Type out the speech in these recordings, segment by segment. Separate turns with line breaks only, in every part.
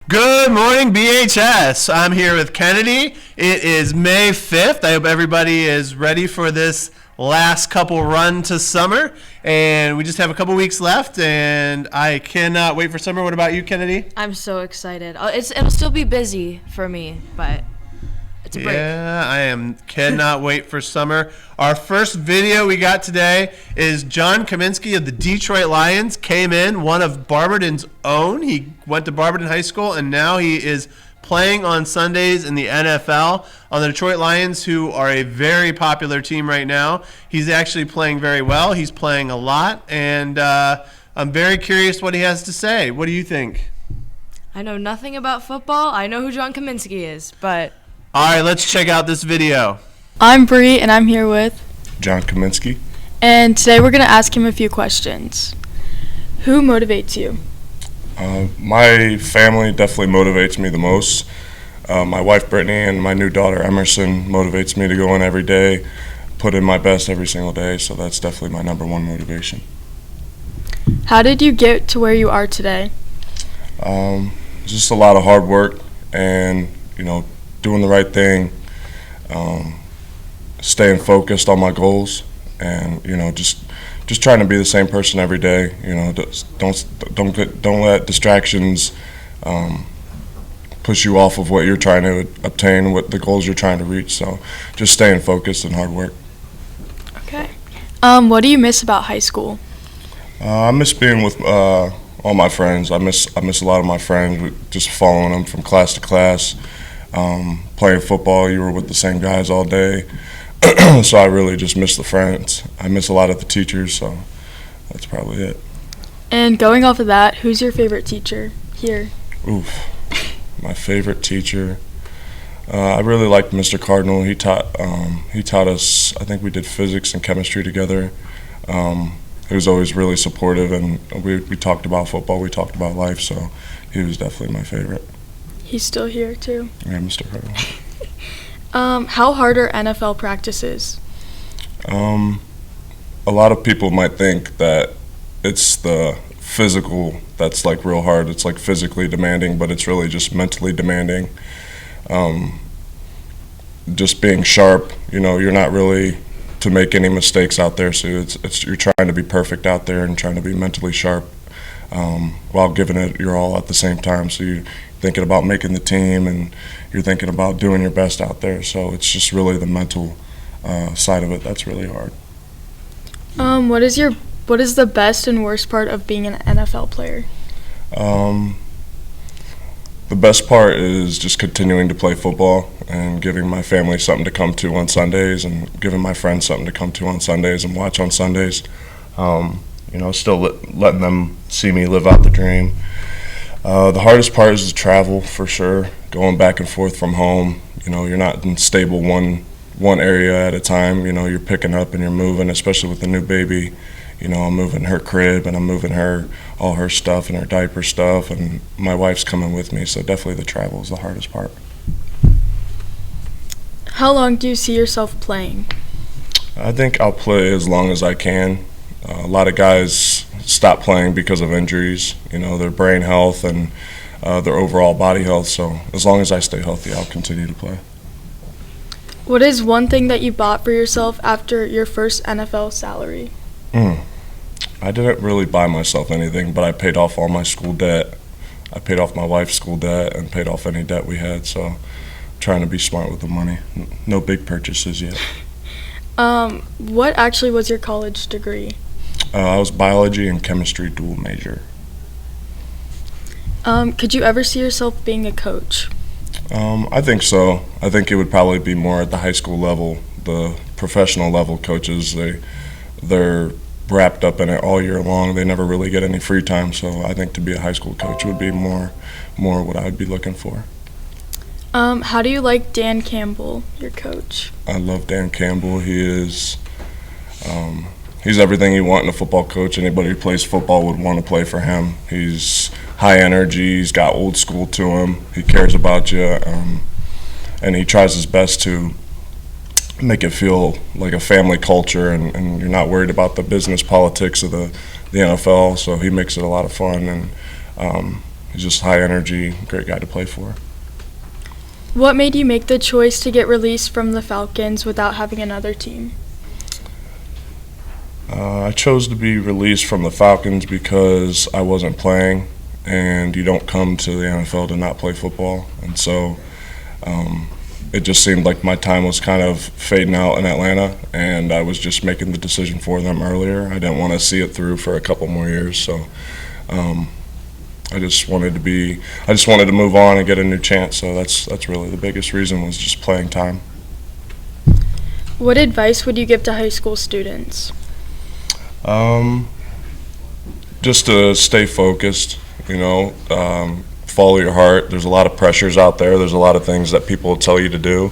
Good morning, BHS. I'm here with Kennedy. It is May 5th. I hope everybody is ready for this last couple run to summer. And we just have a couple weeks left, and I cannot wait for summer. What about you, Kennedy?
I'm so excited. It'll still be busy for me, but it's a break.
Yeah, cannot wait for summer. Our first video we got today is John Kaminsky of the Detroit Lions came in, one of Barberton's own. He went to Barberton High School, and now he is playing on Sundays in the NFL on the Detroit Lions, who are a very popular team right now. He's actually playing very well. He's playing a lot, and I'm very curious what he has to say. What do you think?
I know nothing about football. I know who John Kaminsky is, but...
All right, let's check out this video.
I'm Bree, and I'm here with
John Kaminsky.
And today we're going to ask him a few questions. Who motivates you?
My family definitely motivates me the most. My wife Brittany and my new daughter Emerson motivates me to go in every day, put in my best every single day, so that's definitely my number one motivation.
How did you get to where you are today?
Just a lot of hard work and, doing the right thing, staying focused on my goals, and just trying to be the same person every day. Don't let distractions push you off of what you're trying to obtain, what the goals you're trying to reach. So just staying focused and hard work.
Okay. What do you miss about high school?
I miss being with all my friends. I miss a lot of my friends. Just following them from class to class. Playing football, you were with the same guys all day. So I really just miss the friends. I miss a lot of the teachers, so that's probably it.
And going off of that, who's your favorite teacher here?
Oof, my favorite teacher. I really liked Mr. Cardinal. He taught us. I think we did physics and chemistry together. He was always really supportive, and we talked about football. We talked about life. So he was definitely my favorite.
He's still here too.
Yeah, Mr. Cardinal.
How hard are NFL practices?
A lot of people might think that it's the physical that's like real hard. It's like physically demanding, but it's really just mentally demanding. Just being sharp, you're not really to make any mistakes out there. So you're trying to be perfect out there and trying to be mentally sharp while giving it your all at the same time. So you're thinking about making the team and you're thinking about doing your best out there. So it's just really the mental side of it that's really hard.
What is the best and worst part of being an NFL player?
The best part is just continuing to play football and giving my family something to come to on Sundays and giving my friends something to come to on Sundays and watch on Sundays. Still letting them see me live out the dream. The hardest part is the travel, for sure, going back and forth from home. You're not in stable one area at a time. You're picking up and you're moving, especially with the new baby. I'm moving her crib and I'm moving all her stuff and her diaper stuff, and my wife's coming with me, so definitely the travel is the hardest part.
How long do you see yourself playing?
I think I'll play as long as I can. A lot of guys stop playing because of injuries, their brain health and their overall body health, so as long as I stay healthy, I'll continue to play.
What is one thing that you bought for yourself after your first NFL salary?
I didn't really buy myself anything, but I paid off all my school debt. I paid off my wife's school debt and paid off any debt we had, so I'm trying to be smart with the money. No big purchases yet.
What actually was your college degree?
I was biology and chemistry dual major.
Could you ever see yourself being a coach?
I think so. I think it would probably be more at the high school level. The professional level coaches, they're wrapped up in it all year long. They never really get any free time, so I think to be a high school coach would be more what I would be looking for.
How do you like Dan Campbell, your coach?
I love Dan Campbell. He's everything you want in a football coach. Anybody who plays football would want to play for him. He's high energy. He's got old school to him. He cares about you, and he tries his best to make it feel like a family culture, and you're not worried about the business politics of the NFL. So he makes it a lot of fun, and He's just high energy, great guy to play for.
What made you make the choice to get released from the Falcons without having another team?
I chose to be released from the Falcons because I wasn't playing, and you don't come to the NFL to not play football. And so it just seemed like my time was kind of fading out in Atlanta, and I was just making the decision for them earlier. I didn't want to see it through for a couple more years, so I just wanted to move on and get a new chance. So that's really the biggest reason, was just playing time.
What advice would you give to high school students?
Just to stay focused, follow your heart. There's a lot of pressures out there. There's a lot of things that people will tell you to do.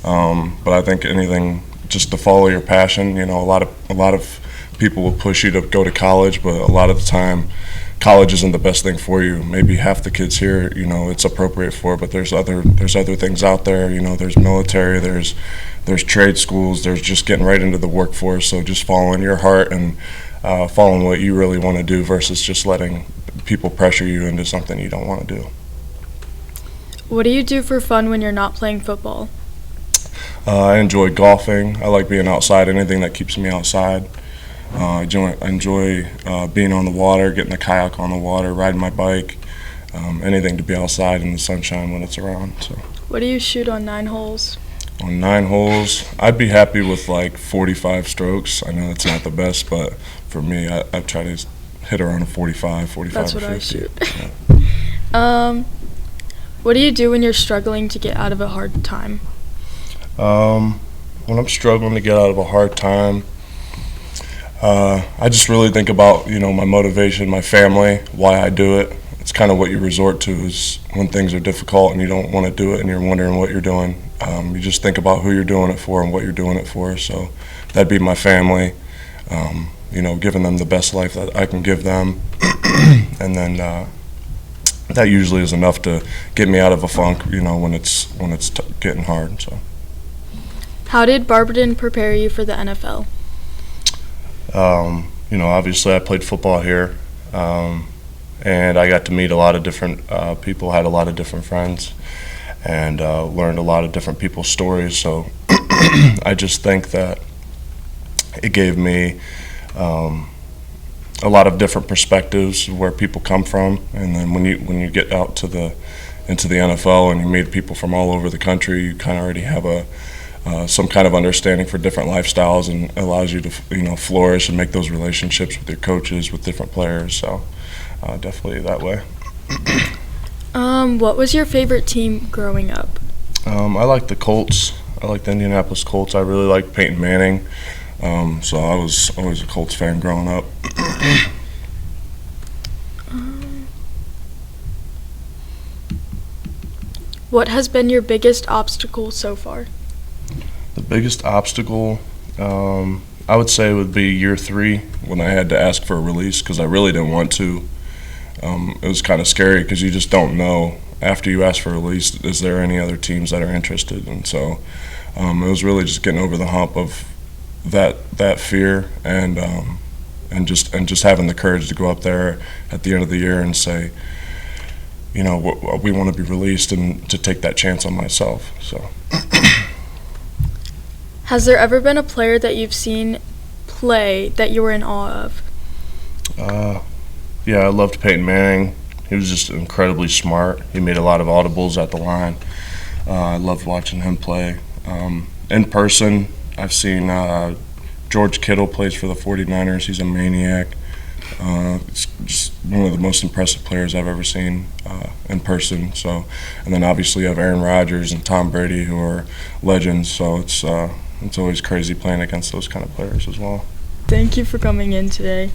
But I think anything, just to follow your passion. A lot of people will push you to go to college, but a lot of the time, college isn't the best thing for you. Maybe half the kids here, it's appropriate for, but there's other things out there. There's military, there's trade schools, there's just getting right into the workforce. So just following your heart and following what you really want to do versus just letting people pressure you into something you don't want to do.
What do you do for fun when you're not playing football?
I enjoy golfing. I like being outside, anything that keeps me outside. I enjoy being on the water, getting a kayak on the water, riding my bike, anything to be outside in the sunshine when it's around. So.
What do you shoot on 9 holes?
On 9 holes, I'd be happy with like 45 strokes. I know it's not the best, but for me, I try to hit around a 45
That's
or 50.
what I shoot.
Yeah.
What do you do when you're struggling to get out of a hard time?
When I'm struggling to get out of a hard time, I just really think about, my motivation, my family, why I do it. It's kind of what you resort to is when things are difficult and you don't want to do it and you're wondering what you're doing. You just think about who you're doing it for and what you're doing it for. So that'd be my family, giving them the best life that I can give them. And then that usually is enough to get me out of a funk, when it's getting hard. So.
How did Barberton prepare you for the NFL?
Obviously I played football here, and I got to meet a lot of different people, had a lot of different friends, and learned a lot of different people's stories. So I just think that it gave me a lot of different perspectives of where people come from, and then when you get out into the NFL and you meet people from all over the country, you kind of already have some kind of understanding for different lifestyles, and allows you to flourish and make those relationships with your coaches, with different players. So definitely that way.
What was your favorite team growing up?
I like the Colts. I like the Indianapolis Colts. I really like Peyton Manning. So I was always a Colts fan growing up.
What has been your biggest obstacle so far?
The biggest obstacle, I would say, would be year 3 when I had to ask for a release because I really didn't want to. It was kind of scary because you just don't know after you ask for a release, is there any other teams that are interested? And so it was really just getting over the hump of that fear and just having the courage to go up there at the end of the year and say, we want to be released, and to take that chance on myself. So.
Has there ever been a player that you've seen play that you were in awe of?
Yeah, I loved Peyton Manning. He was just incredibly smart. He made a lot of audibles at the line. I loved watching him play. In person, I've seen George Kittle plays for the 49ers. He's a maniac. It's just one of the most impressive players I've ever seen in person. So, and then obviously you have Aaron Rodgers and Tom Brady, who are legends. So it's always crazy playing against those kind of players as well.
Thank you for coming in today.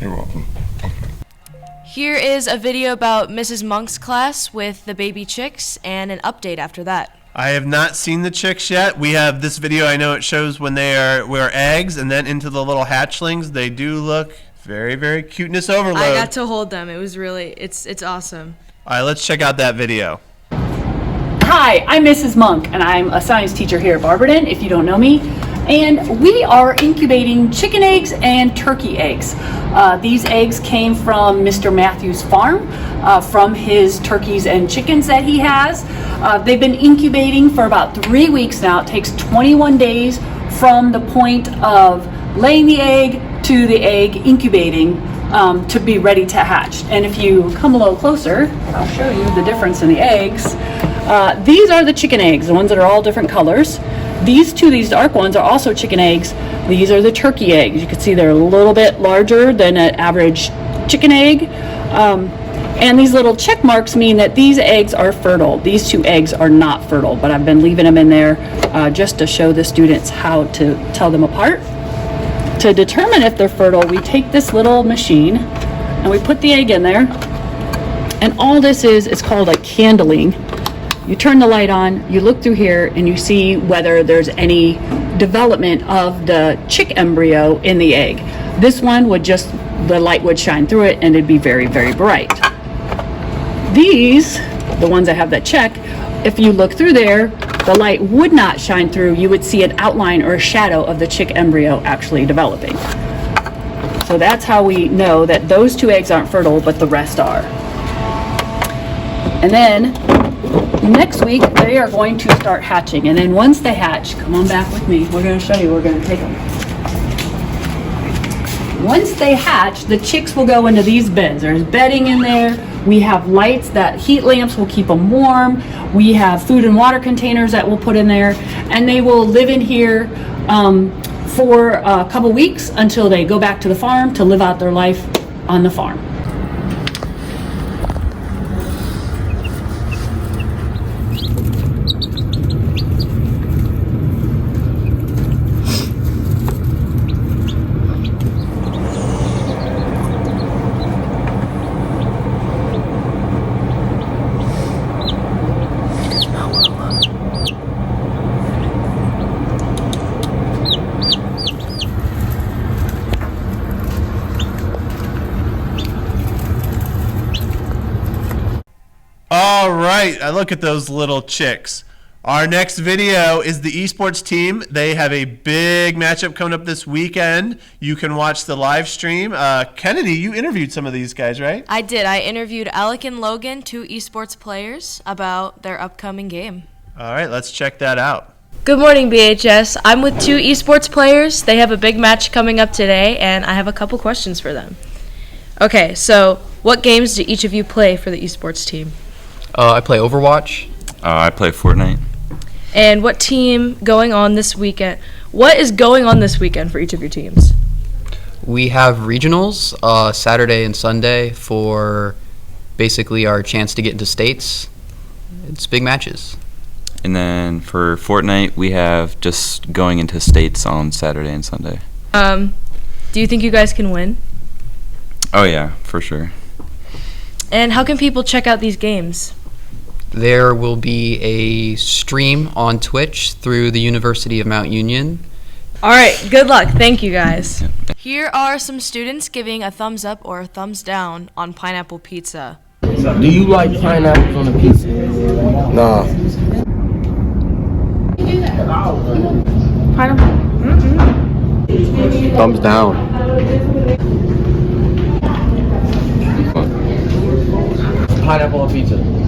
You're welcome.
Here is a video about Mrs. Monk's class with the baby chicks and an update after that.
I have not seen the chicks yet. We have this video. I know it shows when they were eggs and then into the little hatchlings. They do look very, very cuteness overload.
I got to hold them. It was really, it's awesome.
All right, let's check out that video.
Hi, I'm Mrs. Monk, and I'm a science teacher here at Barberton, if you don't know me. And we are incubating chicken eggs and turkey eggs. These eggs came from Mr. Matthews' farm, from his turkeys and chickens that he has. They've been incubating for about 3 weeks now. It takes 21 days from the point of laying the egg to the egg incubating to be ready to hatch. And if you come a little closer, I'll show you the difference in the eggs. These are the chicken eggs, the ones that are all different colors. These dark ones are also chicken eggs. These are the turkey eggs. You can see they're a little bit larger than an average chicken egg. And these little check marks mean that these eggs are fertile. These 2 eggs are not fertile, but I've been leaving them in there just to show the students how to tell them apart. To determine if they're fertile, we take this little machine and we put the egg in there. And all this is called a candling. You turn the light on, you look through here, and you see whether there's any development of the chick embryo in the egg. This one would just, the light would shine through it and it'd be very, very bright. These, the ones that have that check, if you look through there, the light would not shine through. You would see an outline or a shadow of the chick embryo actually developing. So that's how we know that those 2 eggs aren't fertile, but the rest are. And then next week, they are going to start hatching. And then once they hatch, come on back with me. We're going to show you. We're going to take them. Once they hatch, the chicks will go into these beds. There's bedding in there. We have lights, that heat lamps will keep them warm. We have food and water containers that we'll put in there. And they will live in here for a couple weeks until they go back to the farm to live out their life on the farm.
All right, I look at those little chicks. Our next video is the esports team. They have a big matchup coming up this weekend. You can watch the live stream. Kennedy, you interviewed some of these guys, right?
I did. I interviewed Alec and Logan, 2 esports players, about their upcoming game.
All right, let's check that out.
Good morning, BHS. I'm with 2 esports players. They have a big match coming up today, and I have a couple questions for them. Okay, so what games do each of you play for the esports team?
I play Overwatch.
I play Fortnite.
And what team going on this weekend? What is going on this weekend for each of your teams?
We have regionals Saturday and Sunday for basically our chance to get into states. It's big matches.
And then for Fortnite, we have just going into states on Saturday and Sunday.
Do you think you guys can win?
Oh yeah, for sure.
And how can people check out these games?
There will be a stream on Twitch through the University of Mount Union.
All right, good luck. Thank you, guys. Here are some students giving a thumbs up or a thumbs down on pineapple pizza.
Do you like pineapples on the pizza?
Nah.
Pineapple.
Thumbs down.
Pineapple on pizza.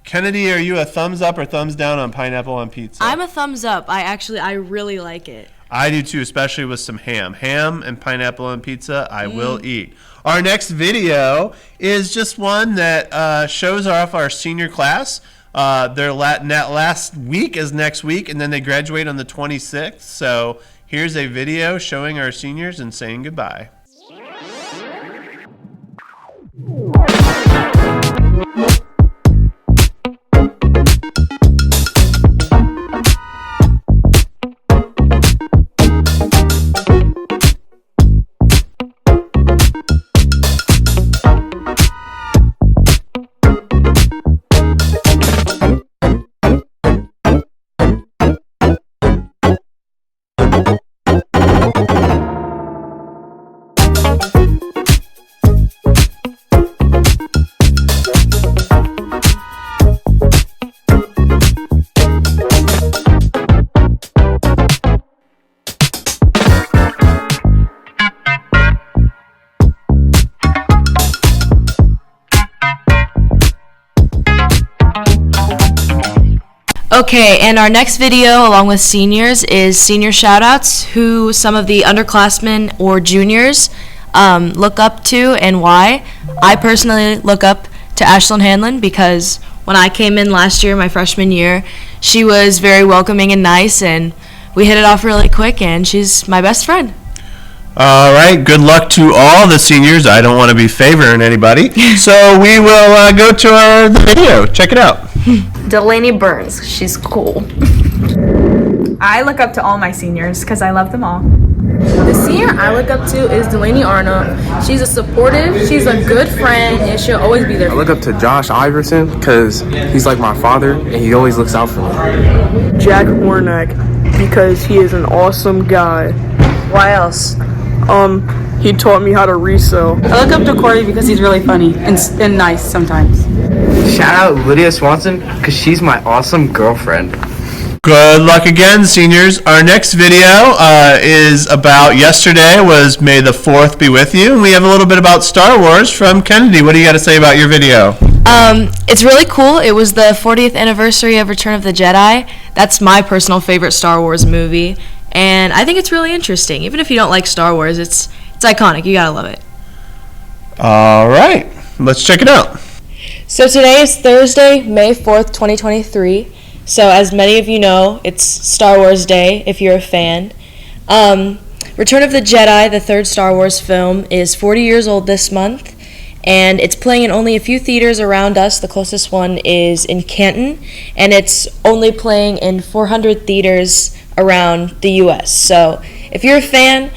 Kennedy, are you a thumbs up or thumbs down on pineapple on pizza?
I'm a thumbs up. I really like it.
I do too, especially with some ham. Ham and pineapple on pizza, I will eat. Our next video is just one that shows off our senior class. Their last week is next week, and then they graduate on the 26th. So here's a video showing our seniors and saying goodbye.
Okay, and our next video, along with seniors, is senior shoutouts, who some of the underclassmen or juniors look up to and why. I personally look up to Ashlyn Hanlon because when I came in last year, my freshman year, she was very welcoming and nice, and we hit it off really quick, and she's my best friend.
All right, good luck to all the seniors. I don't want to be favoring anybody, so we will go to the video. Check it out.
Delaney Burns, she's cool.
I look up to all my seniors because I love them all. The senior I look up to is Delaney Arnold. She's a supportive, she's a good friend, and she'll always be there.
I look up to Josh Iverson because he's like my father and he always looks out for me.
Jack Warnock because he is an awesome guy.
Why else?
He taught me how to resell.
I look up to Corey because he's really funny and nice sometimes.
Shout out Lydia Swanson because she's my awesome girlfriend.
Good luck again, seniors. Our next video is about yesterday was May the 4th be with you. And we have a little bit about Star Wars from Kennedy. What do you got to say about your video?
It's really cool. It was the 40th anniversary of Return of the Jedi. That's my personal favorite Star Wars movie. And I think it's really interesting. Even if you don't like Star Wars, it's iconic. You gotta love it.
All right. Let's check it out.
So today is Thursday, May 4th, 2023. So as many of you know, it's Star Wars Day if you're a fan. Return of the Jedi, the third Star Wars film, is 40 years old this month, and it's playing in only a few theaters around us. The closest one is in Canton, and it's only playing in 400 theaters around the U.S. So if you're a fan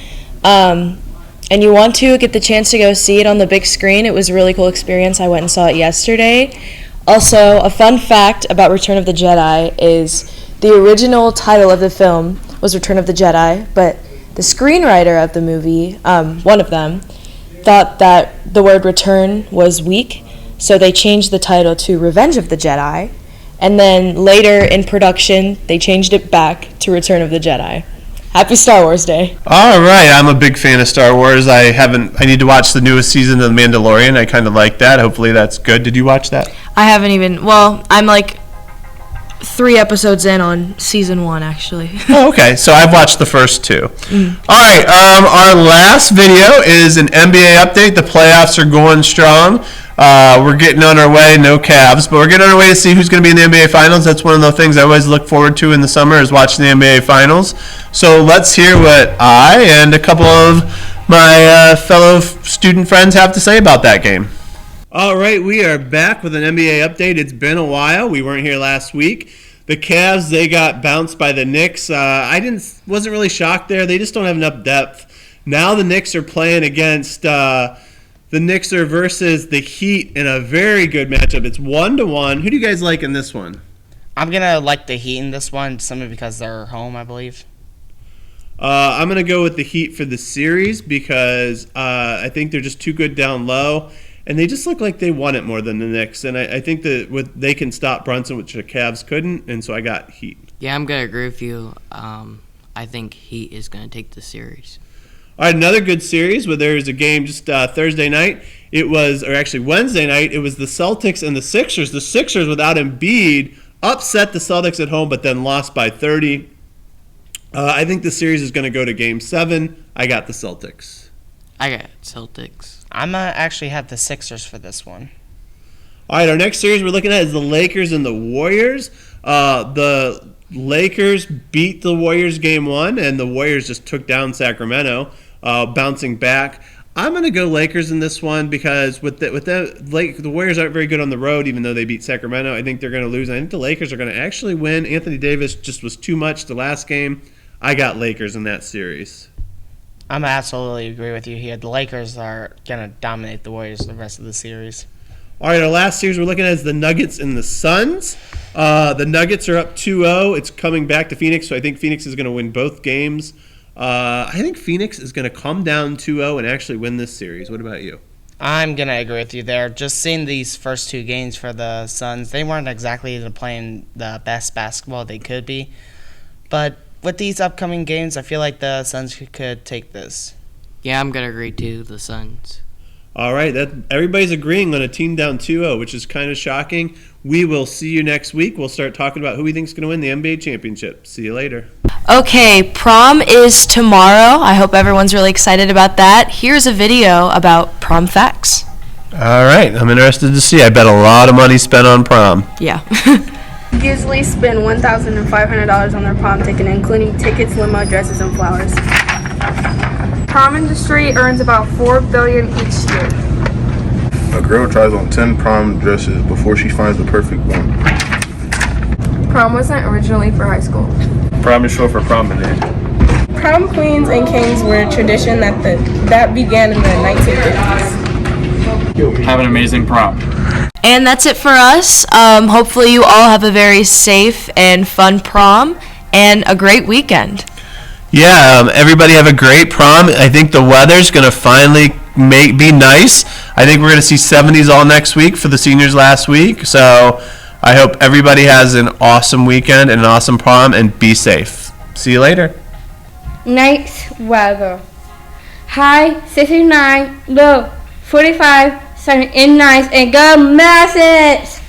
and you want to get the chance to go see it on the big screen, it was a really cool experience. I went and saw it yesterday. Also, a fun fact about Return of the Jedi is the original title of the film was Return of the Jedi, but the screenwriter of the movie, one of them, thought that the word return was weak, so they changed the title to Revenge of the Jedi, and then later in production, they changed it back to Return of the Jedi. Happy Star Wars Day.
All right, I'm a big fan of Star Wars. I need to watch the newest season of The Mandalorian. I kind of like that. Hopefully that's good. Did you watch that?
I haven't even, well, I'm like 3 episodes in on season 1, actually.
Oh, okay, so I've watched the first 2. All right, our last video is an NBA update. The playoffs are going strong. We're getting on our way, no Cavs, but we're getting on our way to see who's going to be in the NBA Finals. That's one of the things I always look forward to in the summer is watching the NBA Finals. So let's hear what I and a couple of my fellow student friends have to say about that game. All right, we are back with an NBA update. It's been a while. We weren't here last week. The Cavs, they got bounced by the Knicks. Wasn't really shocked there. They just don't have enough depth. Now the Knicks are playing against the Knicks are versus the Heat in a very good matchup. It's 1-1. Who do you guys like in this one?
I'm gonna like the Heat in this one, simply because they're home, I believe.
I'm gonna go with the Heat for the series because I think they're just too good down low. And they just look like they want it more than the Knicks. And I think that they can stop Brunson, which the Cavs couldn't. And so I got Heat.
Yeah, I'm going to agree with you. I think Heat is going to take the series.
All right, another good series where there was a game just Thursday night. Wednesday night. It was the Celtics and the Sixers. The Sixers, without Embiid, upset the Celtics at home, but then lost by 30. I think the series is going to go to Game 7. I got the Celtics.
I got Celtics.
I'm going to actually have the Sixers for this one.
All right, our next series we're looking at is the Lakers and the Warriors. The Lakers beat the Warriors Game 1, and the Warriors just took down Sacramento, bouncing back. I'm going to go Lakers in this one because the Warriors aren't very good on the road, even though they beat Sacramento. I think they're going to lose. I think the Lakers are going to actually win. Anthony Davis just was too much the last game. I got Lakers in that series.
I'm absolutely agree with you here. The Lakers are going to dominate the Warriors the rest of the series.
All right, our last series we're looking at is the Nuggets and the Suns. The Nuggets are up 2-0. It's coming back to Phoenix, so I think Phoenix is going to win both games. I think Phoenix is going to come down 2-0 and actually win this series. What about you?
I'm going to agree with you there. Just seeing these first 2 games for the Suns, they weren't exactly playing the best basketball they could be. But with these upcoming games, I feel like the Suns could take this.
Yeah, I'm going to agree too, the Suns.
All right, everybody's agreeing on a team down 2-0, which is kind of shocking. We will see you next week. We'll start talking about who we think is going to win the NBA championship. See you later.
Okay, prom is tomorrow. I hope everyone's really excited about that. Here's a video about prom facts.
All right, I'm interested to see. I bet a lot of money spent on prom.
Yeah.
Usually spend $1,500 on their prom ticket, including tickets, limo, dresses, and flowers. Prom industry earns about $4 billion each year.
A girl tries on 10 prom dresses before she finds the perfect one.
Prom wasn't originally for high school.
Prom is short for promenade.
Prom queens and kings were a tradition that began in the 1950s.
Have an amazing prom.
And that's it for us. Hopefully you all have a very safe and fun prom and a great weekend.
Yeah, everybody have a great prom. I think the weather's going to finally be nice. I think we're going to see 70s all next week for the seniors last week. So I hope everybody has an awesome weekend and an awesome prom, and be safe. See you later.
Night's weather. High 69, low 45, sunny and nice, and go Masses!